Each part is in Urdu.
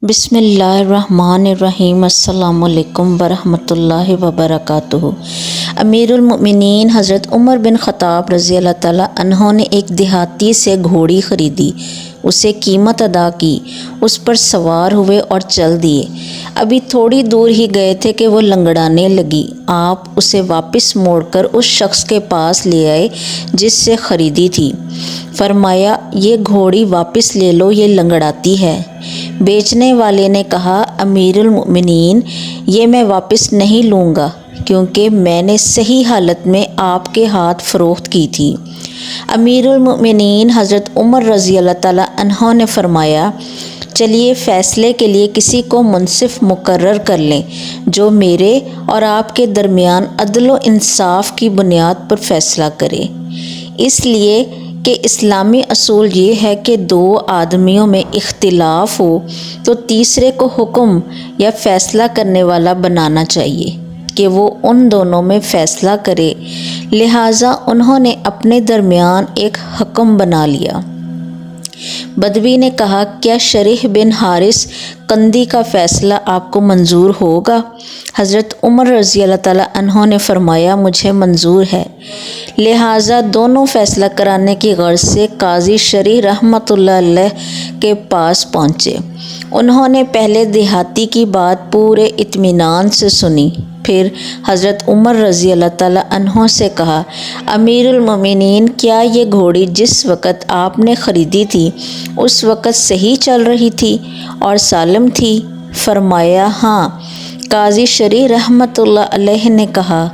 بسم اللہ الرحمن الرحیم۔ السلام علیکم ورحمۃ اللہ وبرکاتہ۔ امیر المؤمنین حضرت عمر بن خطاب رضی اللہ تعالیٰ عنہ نے ایک دیہاتی سے گھوڑی خریدی، اسے قیمت ادا کی، اس پر سوار ہوئے اور چل دیے۔ ابھی تھوڑی دور ہی گئے تھے کہ وہ لنگڑانے لگی۔ آپ اسے واپس موڑ کر اس شخص کے پاس لے آئے جس سے خریدی تھی۔ فرمایا، یہ گھوڑی واپس لے لو، یہ لنگڑاتی ہے۔ بیچنے والے نے کہا، امیر المؤمنین، یہ میں واپس نہیں لوں گا کیونکہ میں نے صحیح حالت میں آپ کے ہاتھ فروخت کی تھی۔ امیر المؤمنین حضرت عمر رضی اللہ تعالیٰ عنہ نے فرمایا، چلیے فیصلے کے لیے کسی کو منصف مقرر کر لیں جو میرے اور آپ کے درمیان عدل و انصاف کی بنیاد پر فیصلہ کرے۔ اس لیے کہ اسلامی اصول یہ ہے کہ دو آدمیوں میں اختلاف ہو تو تیسرے کو حکم یا فیصلہ کرنے والا بنانا چاہیے کہ وہ ان دونوں میں فیصلہ کرے، لہٰذا انہوں نے اپنے درمیان ایک حکم بنا لیا۔ بدوی نے کہا، کیا شریح بن حارث قندی کا فیصلہ آپ کو منظور ہوگا؟ حضرت عمر رضی اللہ تعالیٰ عنہ نے فرمایا، مجھے منظور ہے۔ لہٰذا دونوں فیصلہ کرانے کی غرض سے قاضی شریح رحمۃ اللہ علیہ کے پاس پہنچے۔ انہوں نے پہلے دیہاتی کی بات پورے اطمینان سے سنی، پھر حضرت عمر رضی اللہ تعالیٰ عنہ سے کہا، امیر المؤمنین، کیا یہ گھوڑی جس وقت آپ نے خریدی تھی اس وقت صحیح چل رہی تھی اور سالم تھی؟ فرمایا، ہاں۔ قاضی شریح رحمۃ اللہ علیہ نے کہا،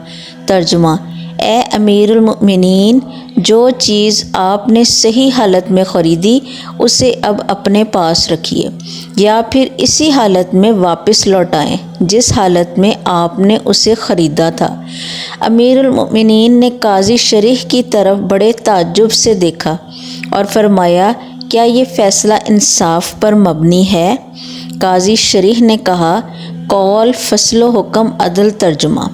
ترجمہ: اے امیر المؤمنین، جو چیز آپ نے صحیح حالت میں خریدی اسے اب اپنے پاس رکھیے یا پھر اسی حالت میں واپس لوٹائیں جس حالت میں آپ نے اسے خریدا تھا۔ امیر المؤمنین نے قاضی شریح کی طرف بڑے تعجب سے دیکھا اور فرمایا، کیا یہ فیصلہ انصاف پر مبنی ہے؟ قاضی شریح نے کہا، قول، فصل و حکم، عدل۔ ترجمہ: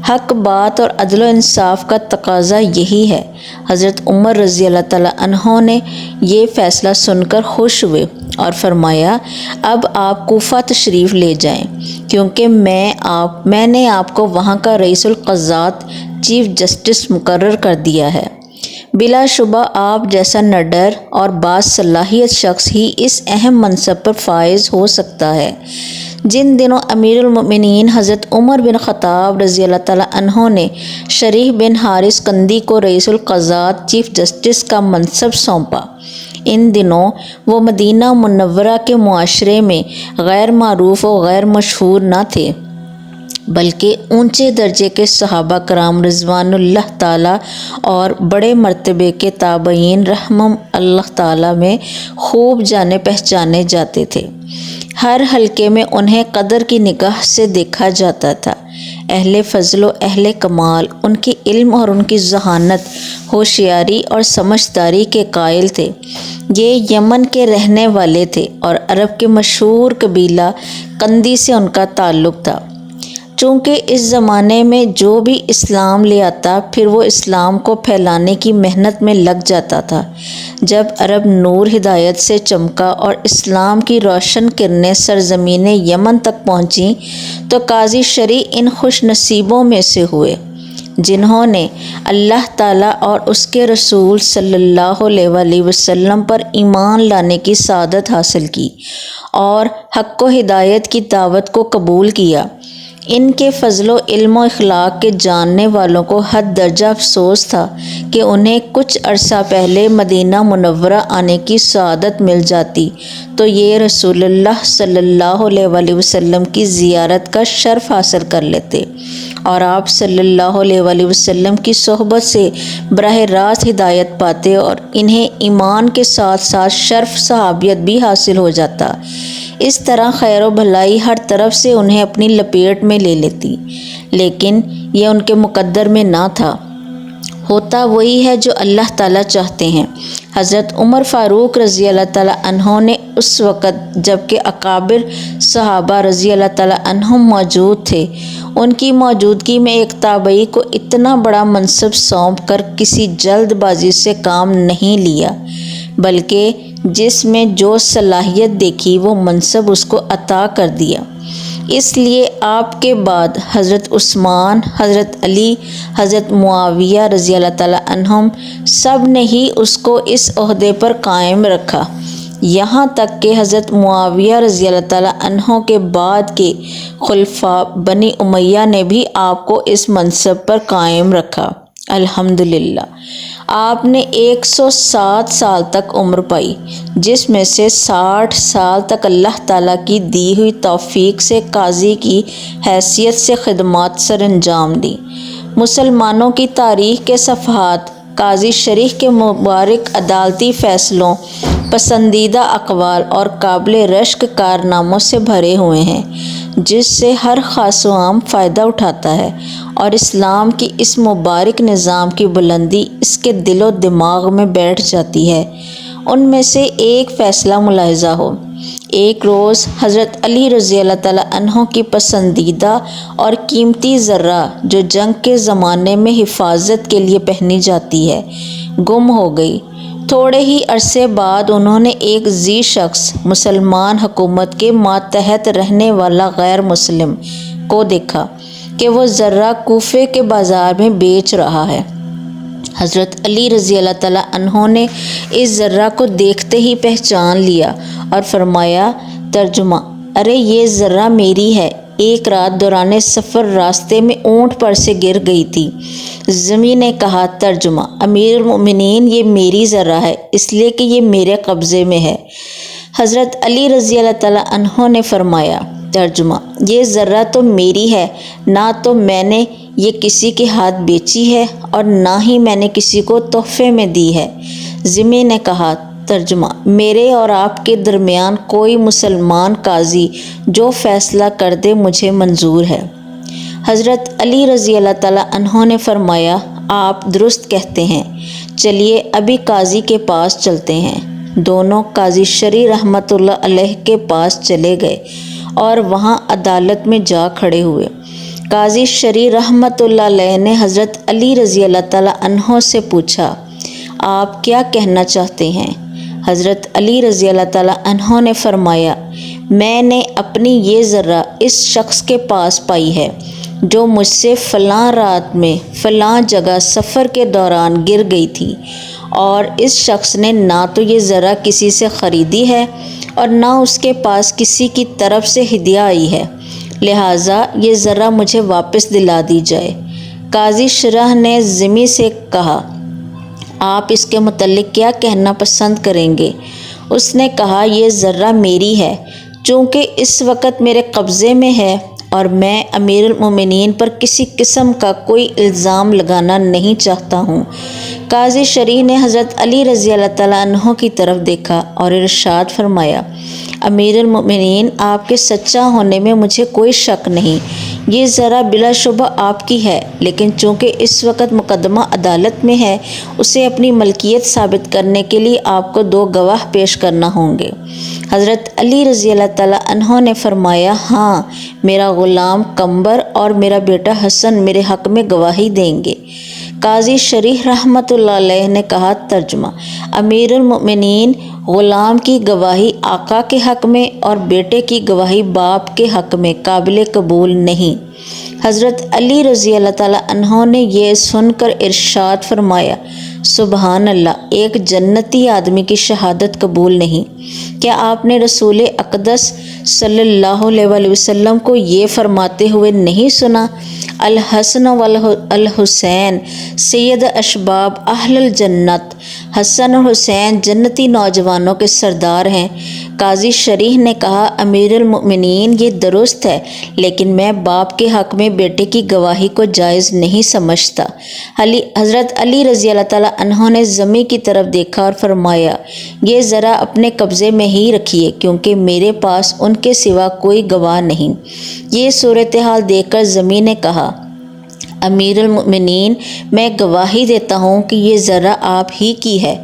حق بات اور عدل و انصاف کا تقاضا یہی ہے۔ حضرت عمر رضی اللہ تعالیٰ عنہ نے یہ فیصلہ سن کر خوش ہوئے اور فرمایا، اب آپ کوفہ تشریف لے جائیں کیونکہ میں نے آپ کو وہاں کا رئیس القضات، چیف جسٹس مقرر کر دیا ہے۔ بلا شبہ آپ جیسا نڈر اور باصلاحیت شخص ہی اس اہم منصب پر فائز ہو سکتا ہے۔ جن دنوں امیر المؤمنین حضرت عمر بن خطاب رضی اللہ تعالیٰ عنہ نے شریح بن حارث قندی کو رئیس القضات، چیف جسٹس کا منصب سونپا، ان دنوں وہ مدینہ منورہ کے معاشرے میں غیر معروف و غیر مشہور نہ تھے بلکہ اونچے درجے کے صحابہ کرام رضوان اللہ تعالیٰ اور بڑے مرتبے کے تابعین رحمہم اللہ تعالیٰ میں خوب جانے پہچانے جاتے تھے۔ ہر حلقے میں انہیں قدر کی نگاہ سے دیکھا جاتا تھا۔ اہل فضل و اہل کمال، ان کی علم اور ان کی ذہانت، ہوشیاری اور سمجھداری کے قائل تھے۔ یہ یمن کے رہنے والے تھے اور عرب کے مشہور قبیلہ قندی سے ان کا تعلق تھا۔ چونکہ اس زمانے میں جو بھی اسلام لے آتا پھر وہ اسلام کو پھیلانے کی محنت میں لگ جاتا تھا۔ جب عرب نور ہدایت سے چمکا اور اسلام کی روشن کرنیں سرزمین یمن تک پہنچیں تو قاضی شریح ان خوش نصیبوں میں سے ہوئے جنہوں نے اللہ تعالیٰ اور اس کے رسول صلی اللہ علیہ وآلہ وسلم پر ایمان لانے کی سعادت حاصل کی اور حق و ہدایت کی دعوت کو قبول کیا۔ ان کے فضل و علم و اخلاق کے جاننے والوں کو حد درجہ افسوس تھا کہ انہیں کچھ عرصہ پہلے مدینہ منورہ آنے کی سعادت مل جاتی تو یہ رسول اللہ صلی اللہ علیہ وآلہ وسلم کی زیارت کا شرف حاصل کر لیتے اور آپ صلی اللہ علیہ وآلہ وسلم کی صحبت سے براہ راست ہدایت پاتے اور انہیں ایمان کے ساتھ ساتھ شرف صحابیت بھی حاصل ہو جاتا۔ اس طرح خیر و بھلائی ہر طرف سے انہیں اپنی لپیٹ میں لے لیتی، لیکن یہ ان کے مقدر میں نہ تھا۔ ہوتا وہی ہے جو اللہ تعالیٰ چاہتے ہیں۔ حضرت عمر فاروق رضی اللہ تعالیٰ عنہ نے اس وقت جب کہ اکابر صحابہ رضی اللہ تعالیٰ عنہم موجود تھے، ان کی موجودگی میں ایک تابعی کو اتنا بڑا منصب سونپ کر کسی جلد بازی سے کام نہیں لیا۔ بلکہ جس میں جو صلاحیت دیکھی وہ منصب اس کو عطا کر دیا۔ اس لیے آپ کے بعد حضرت عثمان، حضرت علی، حضرت معاویہ رضی اللہ تعالیٰ عنہم سب نے ہی اس کو اس عہدے پر قائم رکھا، یہاں تک کہ حضرت معاویہ رضی اللہ تعالیٰ عنہ کے بعد کے خلفاء بنی امیہ نے بھی آپ کو اس منصب پر قائم رکھا۔ الحمدللہ آپ نے 107 سال تک عمر پائی، جس میں سے 60 سال تک اللہ تعالیٰ کی دی ہوئی توفیق سے قاضی کی حیثیت سے خدمات سر انجام دی۔ مسلمانوں کی تاریخ کے صفحات قاضی شریح کے مبارک عدالتی فیصلوں، پسندیدہ اقوال اور قابل رشک کارناموں سے بھرے ہوئے ہیں، جس سے ہر خاص و عام فائدہ اٹھاتا ہے، اور اسلام کی اس مبارک نظام کی بلندی اس کے دل و دماغ میں بیٹھ جاتی ہے۔ ان میں سے ایک فیصلہ ملاحظہ ہو۔ ایک روز حضرت علی رضی اللہ تعالیٰ عنہ کی پسندیدہ اور قیمتی زرہ جو جنگ کے زمانے میں حفاظت کے لیے پہنی جاتی ہے، گم ہو گئی۔ تھوڑے ہی عرصے بعد انہوں نے ایک ذی شخص، مسلمان حکومت کے ماتحت رہنے والا غیر مسلم کو دیکھا کہ وہ زرہ کوفے کے بازار میں بیچ رہا ہے۔ حضرت علی رضی اللہ تعالیٰ عنہ نے اس زرہ کو دیکھتے ہی پہچان لیا اور فرمایا، ترجمہ: ارے یہ زرہ میری ہے، ایک رات دوران سفر راستے میں اونٹ پر سے گر گئی تھی۔ ضمی نے کہا، ترجمہ: امیر المؤمنین یہ میری زرہ ہے، اس لیے کہ یہ میرے قبضے میں ہے۔ حضرت علی رضی اللہ تعالیٰ عنہ نے فرمایا، ترجمہ: یہ زرہ تو میری ہے، نہ تو میں نے یہ کسی کے ہاتھ بیچی ہے اور نہ ہی میں نے کسی کو تحفے میں دی ہے۔ ضمی نے کہا، ترجمہ: میرے اور آپ کے درمیان کوئی مسلمان قاضی جو فیصلہ کر دے مجھے منظور ہے۔ حضرت علی رضی اللہ تعالیٰ عنہ نے فرمایا، آپ درست کہتے ہیں، چلیے ابھی قاضی کے پاس چلتے ہیں۔ دونوں قاضی شریح رحمۃ اللہ علیہ کے پاس چلے گئے اور وہاں عدالت میں جا کھڑے ہوئے۔ قاضی شریح رحمۃ اللہ علیہ نے حضرت علی رضی اللہ تعالیٰ عنہ سے پوچھا، آپ کیا کہنا چاہتے ہیں؟ حضرت علی رضی اللہ تعالیٰ عنہ نے فرمایا، میں نے اپنی یہ زرہ اس شخص کے پاس پائی ہے جو مجھ سے فلاں رات میں فلاں جگہ سفر کے دوران گر گئی تھی، اور اس شخص نے نہ تو یہ زرہ کسی سے خریدی ہے اور نہ اس کے پاس کسی کی طرف سے ہدیہ آئی ہے، لہٰذا یہ زرہ مجھے واپس دلا دی جائے۔ قاضی شرح نے ضمی سے کہا، آپ اس کے متعلق کیا کہنا پسند کریں گے؟ اس نے کہا، یہ زرہ میری ہے، چونکہ اس وقت میرے قبضے میں ہے اور میں امیر المومنین پر کسی قسم کا کوئی الزام لگانا نہیں چاہتا ہوں۔ قاضی شریح نے حضرت علی رضی اللہ تعالیٰ عنہ کی طرف دیکھا اور ارشاد فرمایا، امیر المؤمنین، آپ کے سچا ہونے میں مجھے کوئی شک نہیں، یہ زرہ بلا شبہ آپ کی ہے، لیکن چونکہ اس وقت مقدمہ عدالت میں ہے، اسے اپنی ملکیت ثابت کرنے کے لیے آپ کو 2 گواہ پیش کرنا ہوں گے۔ حضرت علی رضی اللہ تعالیٰ عنہ نے فرمایا، ہاں، میرا غلام قمبر اور میرا بیٹا حسن میرے حق میں گواہی دیں گے۔ قاضی شریح رحمۃ اللہ علیہ نے کہا، ترجمہ: امیر المؤمنین، غلام کی گواہی آقا کے حق میں اور بیٹے کی گواہی باپ کے حق میں قابل قبول نہیں۔ حضرت علی رضی اللہ تعالیٰ عنہ نے یہ سن کر ارشاد فرمایا، سبحان اللہ، ایک جنتی آدمی کی شہادت قبول نہیں۔ کیا آپ نے رسول اقدس صلی اللہ علیہ وآلہ وسلم کو یہ فرماتے ہوئے نہیں سنا، الحسن والحسین سید اشباب اہل الجنت، حسن اور حسین جنتی نوجوانوں کے سردار ہیں؟ قاضی شریح نے کہا، امیر المؤمنین، یہ درست ہے، لیکن میں باپ کے حق میں بیٹے کی گواہی کو جائز نہیں سمجھتا۔ حضرت علی رضی اللہ تعالیٰ عنہ نے ضمی کی طرف دیکھا اور فرمایا، یہ ذرا اپنے قبضے میں ہی رکھیے، کیونکہ میرے پاس ان کے سوا کوئی گواہ نہیں۔ یہ صورتحال دیکھ کر ضمی نے کہا، امیر المؤمنین، میں گواہی دیتا ہوں کہ یہ ذرہ آپ ہی کی ہے۔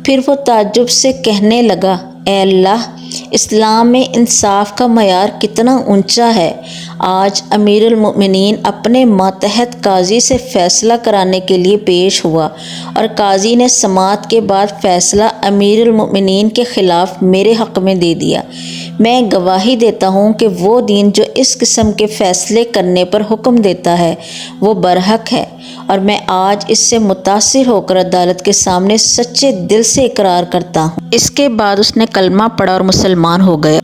پھر وہ تعجب سے کہنے لگا، اے اللہ، اسلام میں انصاف کا معیار کتنا اونچا ہے۔ آج امیر المؤمنین اپنے ماتحت قاضی سے فیصلہ کرانے کے لیے پیش ہوا اور قاضی نے سماعت کے بعد فیصلہ امیر المؤمنین کے خلاف میرے حق میں دے دیا۔ میں گواہی دیتا ہوں کہ وہ دین جو اس قسم کے فیصلے کرنے پر حکم دیتا ہے وہ برحق ہے، اور میں آج اس سے متاثر ہو کر عدالت کے سامنے سچے دل سے اقرار کرتا ہوں۔ اس کے بعد اس نے کلمہ پڑھا اور مسلمان ہو گیا۔